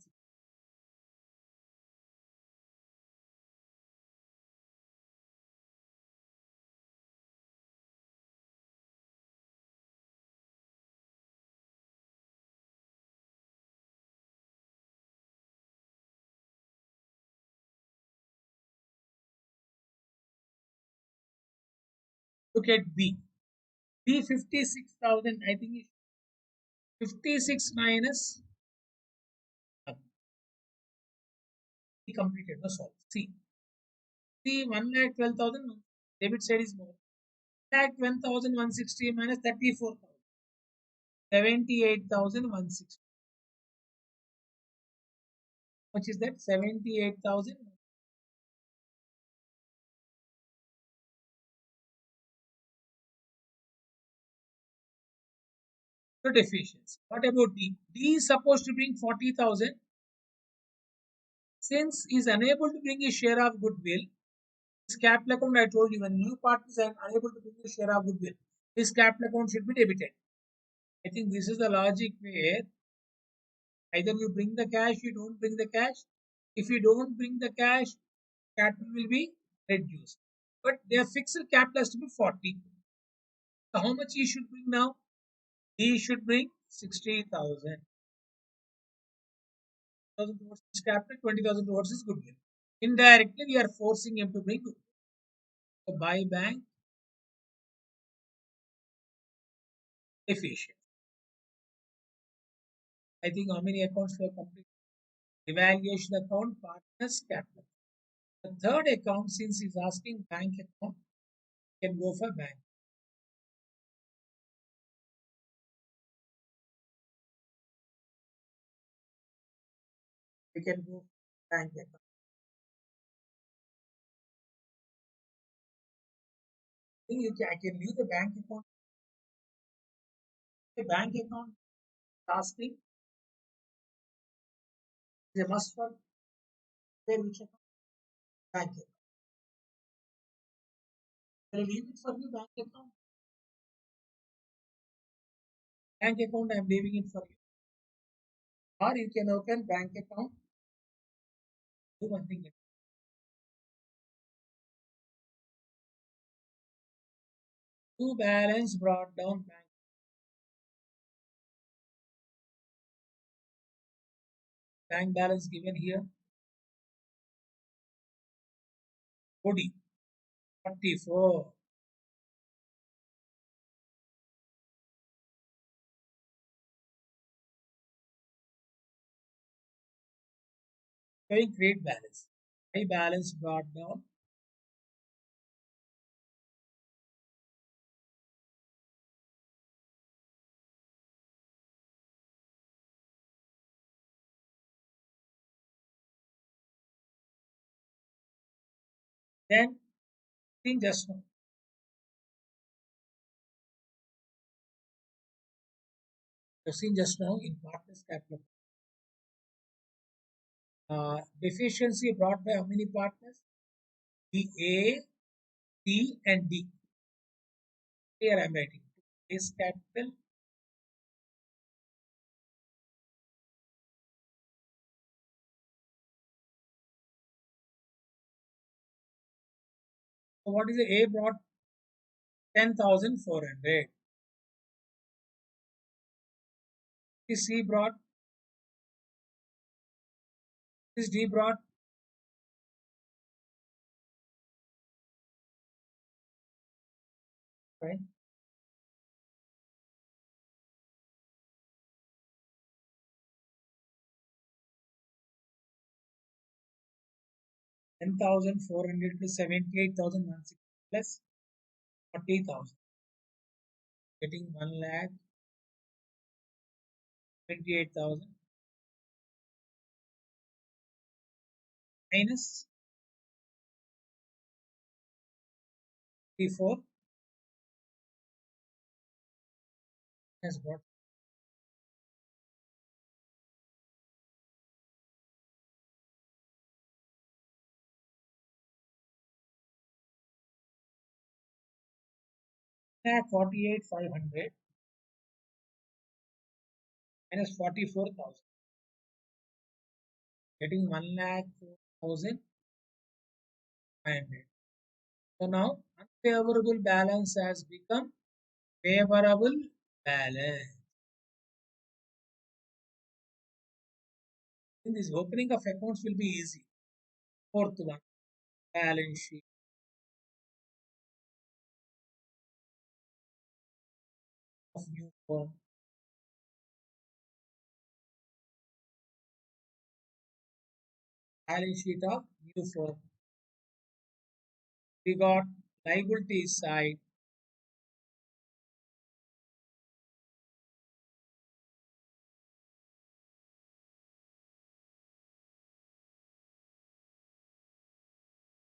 Look at B. B 56,000. I think it's 56 minus he completed. No, sorry. C 1,12,000. Debit side is more. 1,12,160 minus 34,000. 78,160. Which is that 78,000. So deficiency. What about D? D is supposed to bring 40,000. Since he is unable to bring his share of goodwill, his capital account, I told you, when new partners are unable to bring his share of goodwill, his capital account should be debited. I think this is the logic where either you bring the cash, you don't bring the cash. If you don't bring the cash, capital will be reduced. But their fixed capital has to be 40. So how much he should bring now? He should bring 60,000. 20,000 towards his capital, 20,000 towards his goodwill. Indirectly, we are forcing him to bring goodwill. So buy bank efficient. I think how many accounts we have completed? Evaluation account, partners, capital. The third account, since he's asking bank account, can go for bank. We can go bank account. I can leave the bank account. The bank account asking is a must for their which account? Bank account. Can I leave it for you, bank account? Bank account, I'm leaving it for you. Or you can open bank account. Do one thing. To balance brought down bank balance given here. OD 44. Showing trade balance. High balance brought down. Then seen just now. You've seen just now in partners capital. Deficiency brought by how many partners? The A, C, and D. Here I'm writing. Is capital. So what is the A brought? 10,400. Is C brought? Is D brought? Right. 10,400 plus 78,160 plus 40,000. Getting 1,28,000 minus 34 has got 1,48,500 minus 44,000, getting 1,04,500. So now unfavorable balance has become favorable balance. In this opening of accounts will be easy. Fourth one, balance sheet of new firm. Balance sheet of new firm. We got liability side,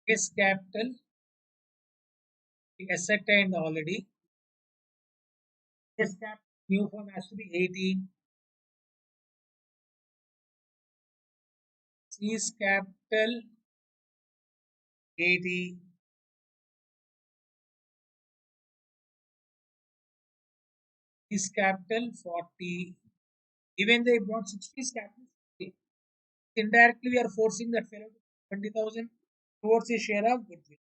base capital, we ascertained already. Base capital new firm has to be 18. C's capital 80. His capital 40. Even they brought 60, his capital 50. Indirectly, we are forcing that fellow to 20,000 towards a share of goodwill.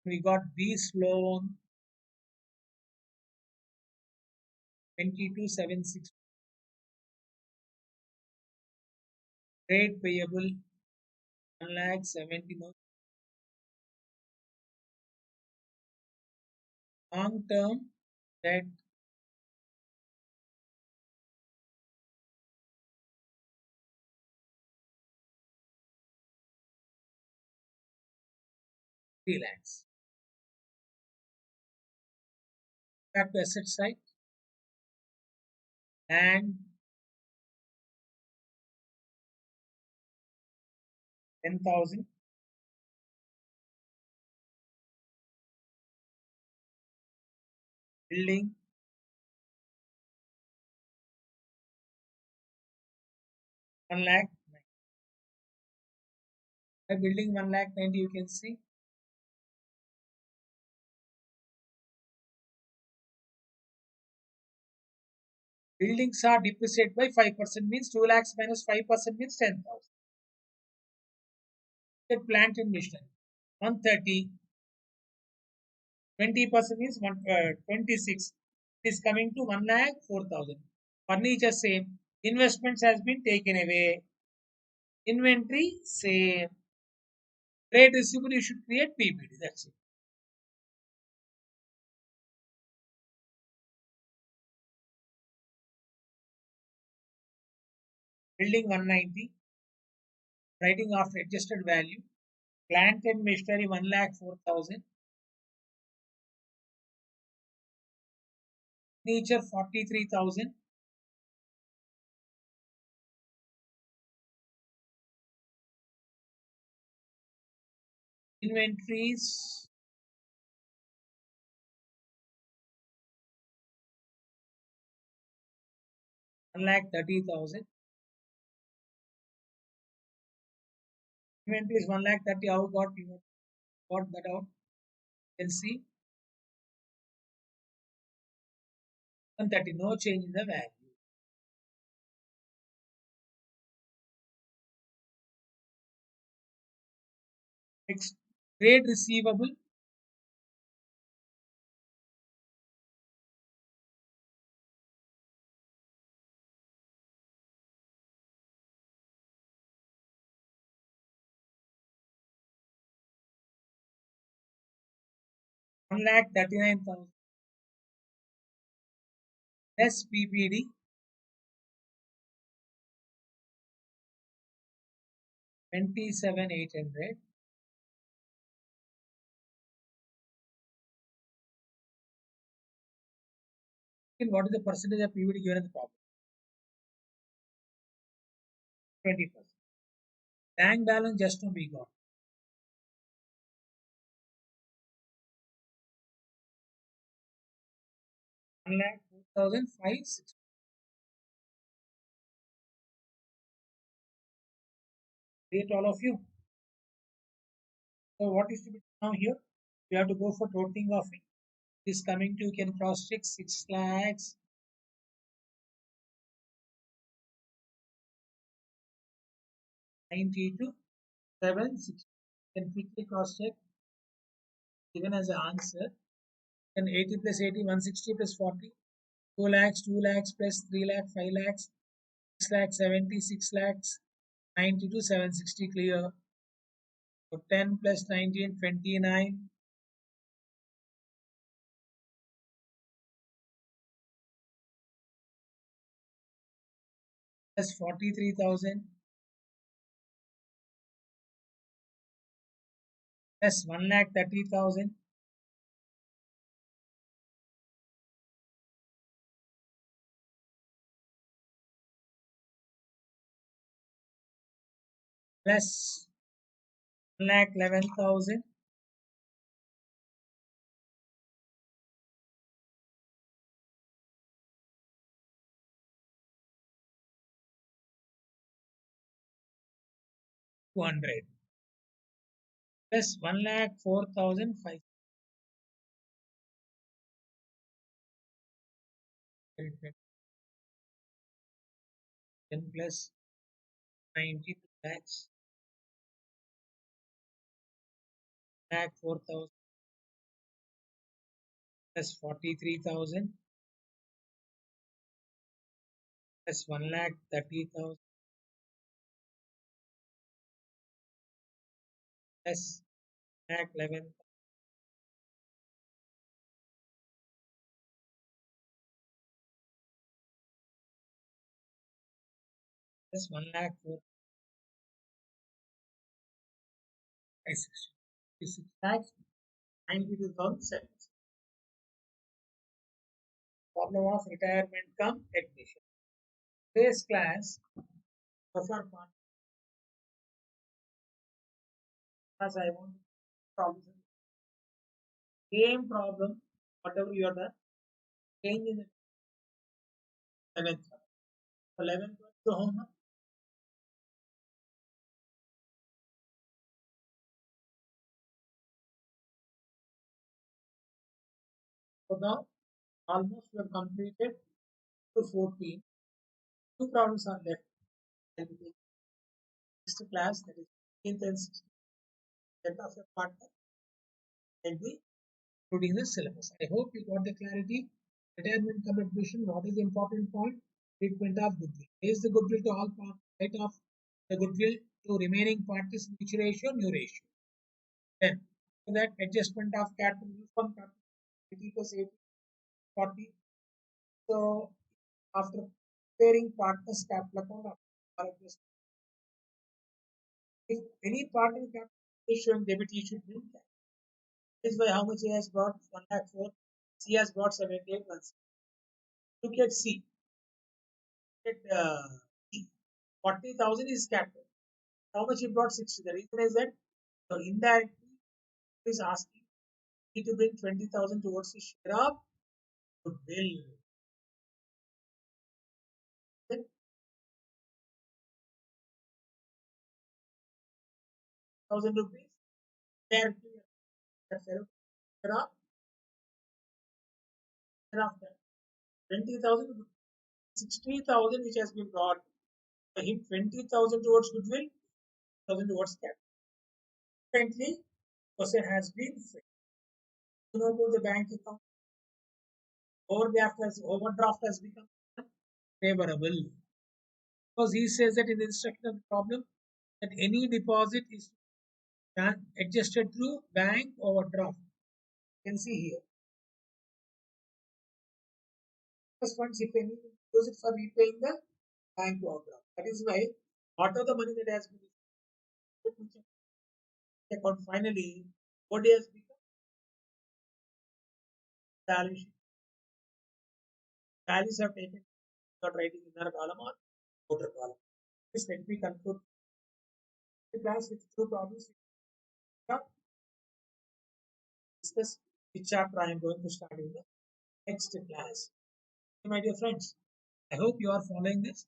We got B's loan 22,760. Trade payable 1,70,000. Long term debt 3 lakhs. Back to asset side, and 10,000. Building 1 lakh. By building 1,90,000, you can see buildings are depreciated by 5%, means 2 lakhs minus 5% means 10,000. The plant and machinery 130, 20% is 26. It is coming to 1 lakh 4,000. Furniture same. Investments has been taken away. Inventory same. Trade receivable you should create PPD. That's it. Building 190. Writing after adjusted value. Plant and machinery 1 lakh 4,000. Furniture 43,000. Inventories 1,30,000. Inventory is 1,30,000. How got that out? You can see 130. No change in the value. Next, trade receivable 1,39,000. Less PPD 27,800. What is the percentage of PBD given in the problem? 20%. Bank balance just to be got. 1,04,560. Great, all of you. So what is to be done now here? We have to go for totaling of it. is coming to, you can cross check 6 lakhs 92 760. You can quickly cross check given as an answer. Then 80 plus 80, 160 plus 40, 2 lakhs, 2 lakhs plus 3 lakh, 5 lakhs, 6 lakhs, 70, 6 lakhs, 92, 760 clear. So 10 plus 19, 29, plus 43,000, plus 1 lakh 30,000, plus 1 lakh 11,000, two hundred, plus 1 lakh 4,500. 10 plus 92 lakhs, lakh 4,000 plus 43,000 plus 1 lakh 30,000 plus lakh 11 plus 1 lakh 4 6 lakhs 92,000. Problem of retirement come admission. Today's class of our part, as I want problem, same problem, whatever you are done, change in the 11th. 11th was the homework. So now almost we have completed to 14. Two problems are left. I will take next class, that is 15th and 16th. Set of your partner and be including the syllabus. I hope you got the clarity. Retirement contribution, what is the important point? Treatment of goodwill. Raise the goodwill to all parties, write off the goodwill to remaining parties, which ratio, new ratio. Then, for that adjustment of capital from 80 plus 80, 40. So, after preparing partners capital account, if any partner capital is showing debit, he should bring cash. This is why how much he has brought 1 lakh 4, C has brought 78 months. Look at C. At 40,000 is capital. How much he brought 60? The reason is that so indirectly he is asking me to bring 20,000 towards his share of goodwill. Then 1,000 rupees directly share of that. 20,000, 60,000 which has been brought. For him 20,000 towards goodwill, 1,000 towards capital. Currently, person has been free. You know about the bank account. Overdraft has become favorable. Because he says that in the instruction of the problem that any deposit is adjusted through bank overdraft. You can see here. First funds, if any, use it for repaying the bank overdraft. That is why what are the money that has been account finally, what has become balance sheet. Values are taken, not writing inner column or outer column. Please let me conclude the class with two problems. Discuss which chapter I am going to start in the next class. My dear friends, I hope you are following this.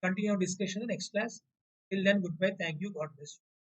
Continue discussion in the next class. Till then, goodbye. Thank you. God bless you.